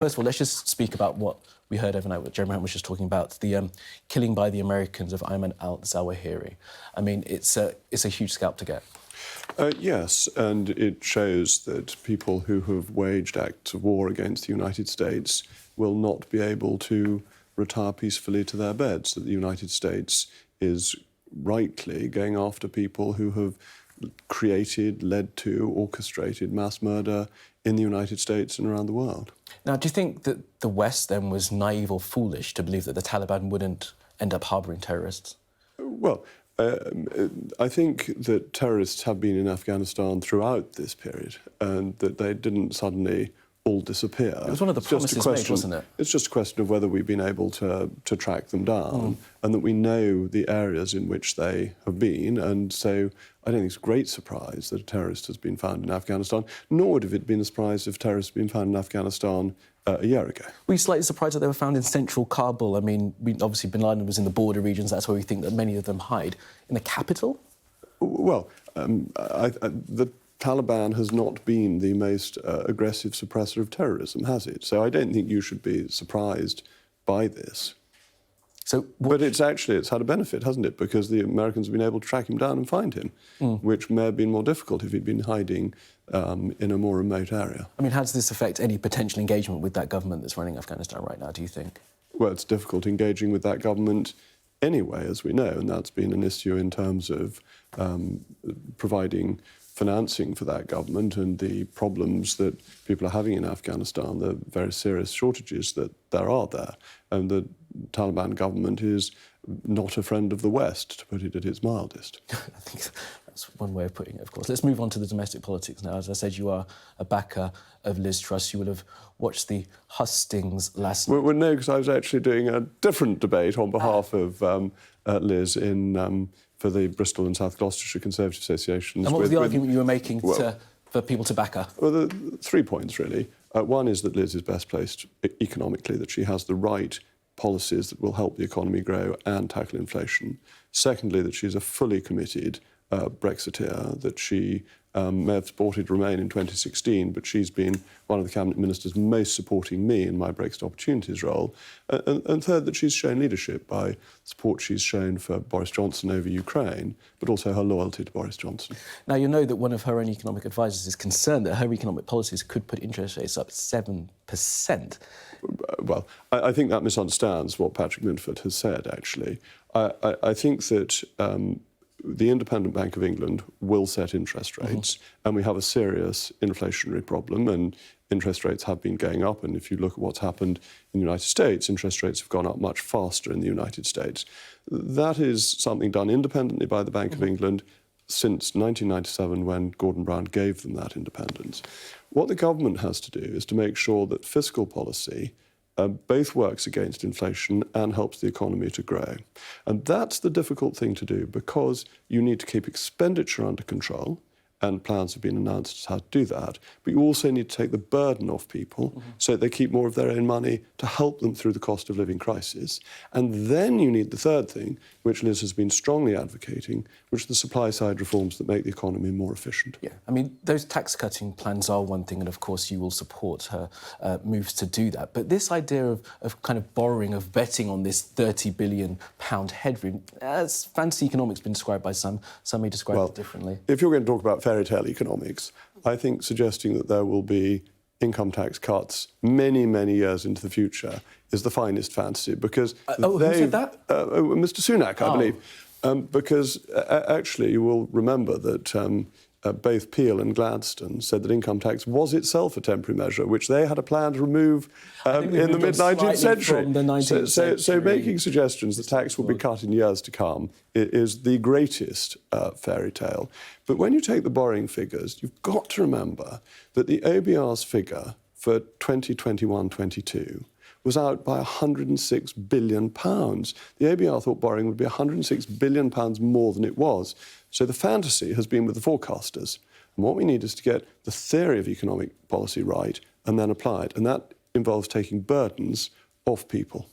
First of all, let's just speak about what we heard overnight, what Jeremy Hunt was just talking about, the killing by the Americans of Ayman al-Zawahiri. I mean, it's a huge scalp to get. Yes, and it shows that people who have waged acts of war against the United States will not be able to retire peacefully to their beds, that the United States is rightly going after people who have created, led to, orchestrated mass murder in the United States and around the world. Now, do you think that the West then was naive or foolish to believe that the Taliban wouldn't end up harbouring terrorists? Well, I think that terrorists have been in Afghanistan throughout this period and that they didn't suddenly all disappear. It was one of the promises made, wasn't it? It's just a question of whether we've been able to track them down and that we know the areas in which they have been. And so I don't think it's a great surprise that a terrorist has been found in Afghanistan, nor would have it been a surprise if terrorists had been found in Afghanistan a year ago. Were you slightly surprised that they were found in central Kabul? I mean, obviously bin Laden was in the border regions, that's where we think that many of them hide. In the capital? Well, the Taliban has not been the most aggressive suppressor of terrorism, has it? So I don't think you should be surprised by this. But it's had a benefit, hasn't it? Because the Americans have been able to track him down and find him, which may have been more difficult if he'd been hiding in a more remote area. I mean, how does this affect any potential engagement with that government that's running Afghanistan right now, do you think? Well, it's difficult engaging with that government anyway, as we know, and that's been an issue in terms of providing financing for that government and the problems that people are having in Afghanistan, the very serious shortages that there are there. And the Taliban government is not a friend of the West, to put it at its mildest. I think that's one way of putting it, of course. Let's move on to the domestic politics now. As I said, you are a backer of Liz Truss. You will have watched the hustings last night. Well, no, because I was actually doing a different debate on behalf of Liz for the Bristol and South Gloucestershire Conservative Associations. And what was the argument you were making for people to back her? Well, the 3 points, really. One is that Liz is best placed economically, that she has the right policies that will help the economy grow and tackle inflation. Secondly, that she's a fully committed Brexiteer, that she may have supported Remain in 2016, but she's been one of the Cabinet Ministers most supporting me in my Brexit Opportunities role. And third, that she's shown leadership by support she's shown for Boris Johnson over Ukraine, but also her loyalty to Boris Johnson. Now, you know that one of her own economic advisors is concerned that her economic policies could put interest rates up 7%. Well, I think that misunderstands what Patrick Minford has said, actually. I think that the Independent Bank of England will set interest rates, and we have a serious inflationary problem, and interest rates have been going up. And if you look at what's happened in the United States, interest rates have gone up much faster in the United States. That is something done independently by the Bank of England since 1997, when Gordon Brown gave them that independence. What the government has to do is to make sure that fiscal policy both works against inflation and helps the economy to grow. And that's the difficult thing to do, because you need to keep expenditure under control, and plans have been announced as how to do that. But you also need to take the burden off people so that they keep more of their own money to help them through the cost of living crisis. And then you need the third thing, which Liz has been strongly advocating, which are the supply-side reforms that make the economy more efficient. Yeah, I mean, those tax-cutting plans are one thing, and of course you will support her moves to do that. But this idea of kind of borrowing, of betting on this £30 billion headroom, as fancy economics been described by some may describe it differently. If you're going to talk about fairy tale economics, I think suggesting that there will be income tax cuts many, many years into the future is the finest fantasy, because who said that? Mr. Sunak, I believe. Because actually you will remember that both Peel and Gladstone said that income tax was itself a temporary measure, which they had a plan to remove in the mid-19th century. So making suggestions that tax will be cut in years to come is the greatest fairy tale. But when you take the borrowing figures, you've got to remember that the OBR's figure for 2021-22 was out by £106 billion. The OBR thought borrowing would be £106 billion more than it was. So the fantasy has been with the forecasters. And what we need is to get the theory of economic policy right and then apply it. And that involves taking burdens off people.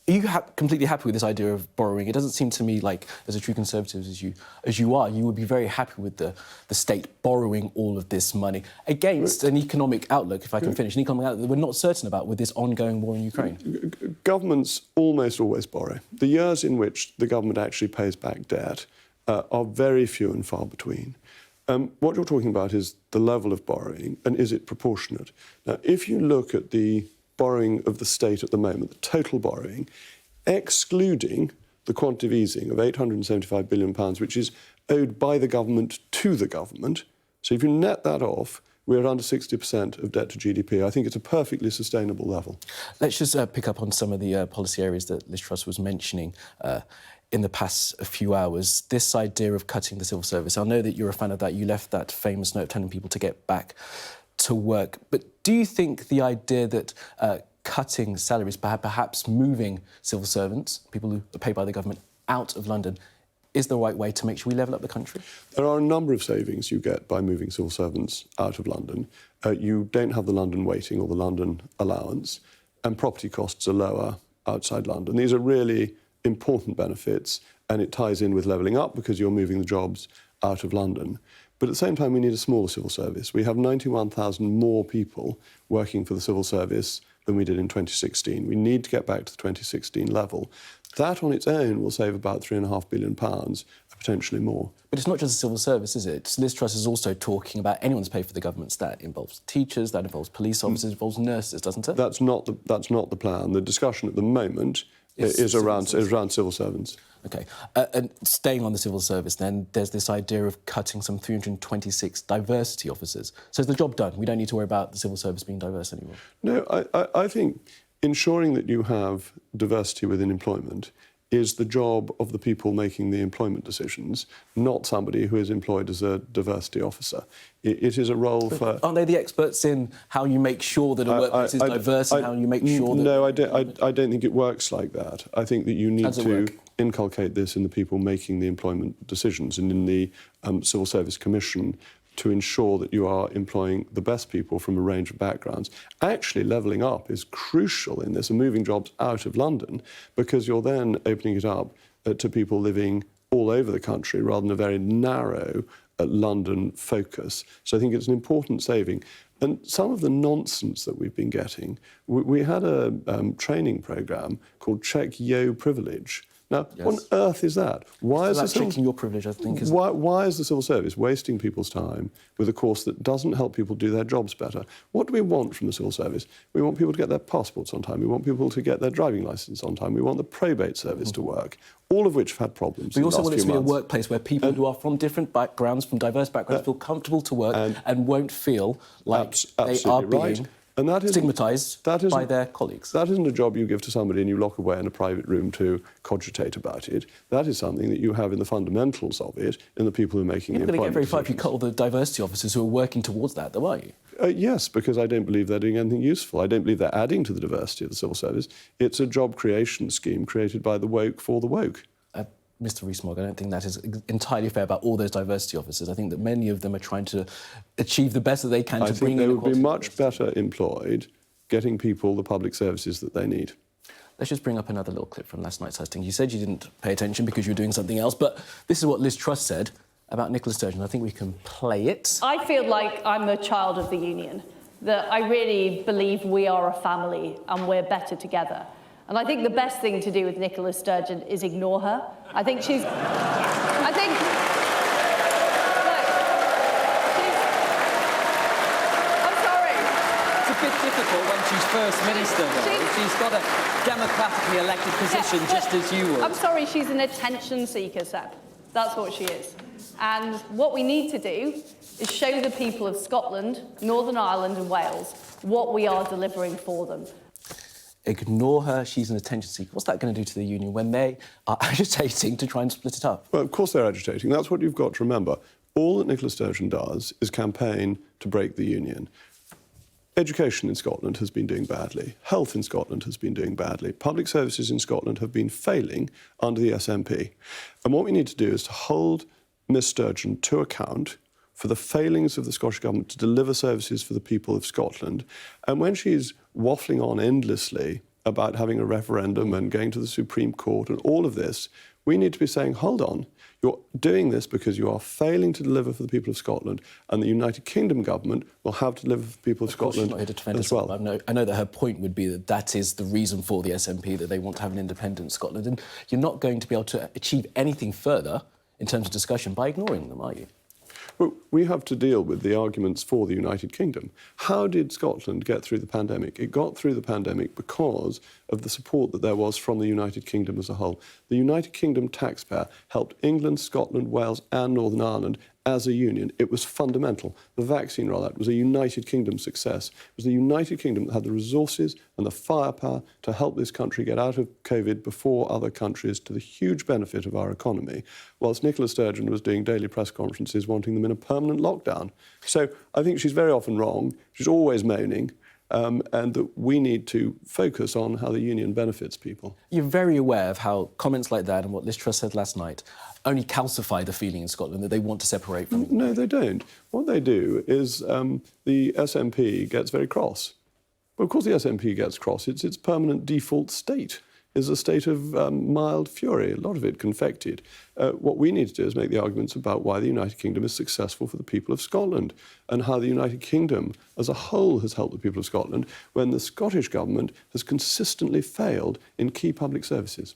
Are you completely happy with this idea of borrowing? It doesn't seem to me like, as a true Conservative as you are, you would be very happy with the state borrowing all of this money against an economic outlook, if I can finish, an economic outlook that we're not certain about with this ongoing war in Ukraine. Governments almost always borrow. The years in which the government actually pays back debt are very few and far between. What you're talking about is the level of borrowing, and is it proportionate? Now, if you look at the borrowing of the state at the moment, the total borrowing, excluding the quantitative easing of £875 billion, which is owed by the government to the government. So if you net that off, we're under 60% of debt to GDP. I think it's a perfectly sustainable level. Let's just pick up on some of the policy areas that Liz Truss was mentioning in the past few hours. This idea of cutting the civil service. I know that you're a fan of that. You left that famous note telling people to get back to work. But do you think the idea that cutting salaries, perhaps moving civil servants, people who are paid by the government, out of London, is the right way to make sure we level up the country? There are a number of savings you get by moving civil servants out of London. You don't have the London waiting or the London allowance, and property costs are lower outside London. These are really important benefits, and it ties in with levelling up because you're moving the jobs out of London. But at the same time, we need a smaller civil service. We have 91,000 more people working for the civil service than we did in 2016. We need to get back to the 2016 level. That on its own will save about £3.5 billion, potentially more. But it's not just the civil service, is it? Liz Truss is also talking about anyone's paid for the governments. That involves teachers, that involves police officers, involves nurses, doesn't it? That's not the plan. The discussion at the moment is around civil servants. OK. And staying on the civil service, then, there's this idea of cutting some 326 diversity officers. So is the job done? We don't need to worry about the civil service being diverse anymore? No, I think ensuring that you have diversity within employment is the job of the people making the employment decisions, not somebody who is employed as a diversity officer. It is a role for... Aren't they the experts in how you make sure that a workplace is diverse and how you make sure that... No, I don't think it works like that. I think that you need to inculcate this in the people making the employment decisions and in the Civil Service Commission to ensure that you are employing the best people from a range of backgrounds. Actually, levelling up is crucial in this and moving jobs out of London because you're then opening it up to people living all over the country rather than a very narrow London focus. So I think it's an important saving. And some of the nonsense that we've been getting, we had a training programme called Check Yo Privilege. Now, what on earth is that? Why is checking your privilege, I think, is... Why is the civil service wasting people's time with a course that doesn't help people do their jobs better? What do we want from the civil service? We want people to get their passports on time. We want people to get their driving licence on time. We want the probate service to work, all of which have had problems in the last few months. We also want it to be a workplace where people who are from different backgrounds, from diverse backgrounds, feel comfortable to work and won't feel like they are being... And that stigmatised by their colleagues. That isn't a job you give to somebody and you lock away in a private room to cogitate about it. That is something that you have in the fundamentals of it, in the people who are making the employment decisions. You're not going to get very far if you cut all the diversity officers who are working towards that, though, are you? Yes, because I don't believe they're doing anything useful. I don't believe they're adding to the diversity of the civil service. It's a job creation scheme created by the woke for the woke. Mr. Rees-Mogg, I don't think that is entirely fair about all those diversity officers. I think that many of them are trying to achieve the best that they can to bring in... I think they would be much better employed getting people the public services that they need. Let's just bring up another little clip from last night's hosting. You said you didn't pay attention because you were doing something else, but this is what Liz Truss said about Nicola Sturgeon. I think we can play it. I feel like I'm a child of the union, that I really believe we are a family and we're better together. And I think the best thing to do with Nicola Sturgeon is ignore her. I think she's... I'm sorry. It's a bit difficult when she's First Minister, though. She's got a democratically elected position, just as you would. I'm sorry, she's an attention seeker, Seb. That's what she is. And what we need to do is show the people of Scotland, Northern Ireland and Wales what we are delivering for them. Ignore her, she's an attention seeker. What's that going to do to the union when they are agitating to try and split it up? Well, of course they're agitating. That's what you've got to remember. All that Nicola Sturgeon does is campaign to break the union. Education in Scotland has been doing badly. Health in Scotland has been doing badly. Public services in Scotland have been failing under the SNP. And what we need to do is to hold Miss Sturgeon to account for the failings of the Scottish Government to deliver services for the people of Scotland. And when she's waffling on endlessly about having a referendum and going to the Supreme Court and all of this, we need to be saying, hold on, you're doing this because you are failing to deliver for the people of Scotland, and the United Kingdom government will have to deliver for the people of Scotland as well. I know that her point would be that that is the reason for the SNP, that they want to have an independent Scotland, and you're not going to be able to achieve anything further in terms of discussion by ignoring them, are you? Well, we have to deal with the arguments for the United Kingdom. How did Scotland get through the pandemic? It got through the pandemic because of the support that there was from the United Kingdom as a whole. The United Kingdom taxpayer helped England, Scotland, Wales and Northern Ireland as a union. It was fundamental. The vaccine rollout was a United Kingdom success. It was the United Kingdom that had the resources and the firepower to help this country get out of COVID before other countries, to the huge benefit of our economy, whilst Nicola Sturgeon was doing daily press conferences wanting them in a permanent lockdown. So I think she's very often wrong. She's always moaning. And that we need to focus on how the union benefits people. You're very aware of how comments like that and what Liz Truss said last night only calcify the feeling in Scotland that they want to separate from... No, they don't. What they do is the SNP gets very cross. Well, of course the SNP gets cross. It's its permanent default state is a state of mild fury, a lot of it confected. What we need to do is make the arguments about why the United Kingdom is successful for the people of Scotland and how the United Kingdom as a whole has helped the people of Scotland when the Scottish government has consistently failed in key public services.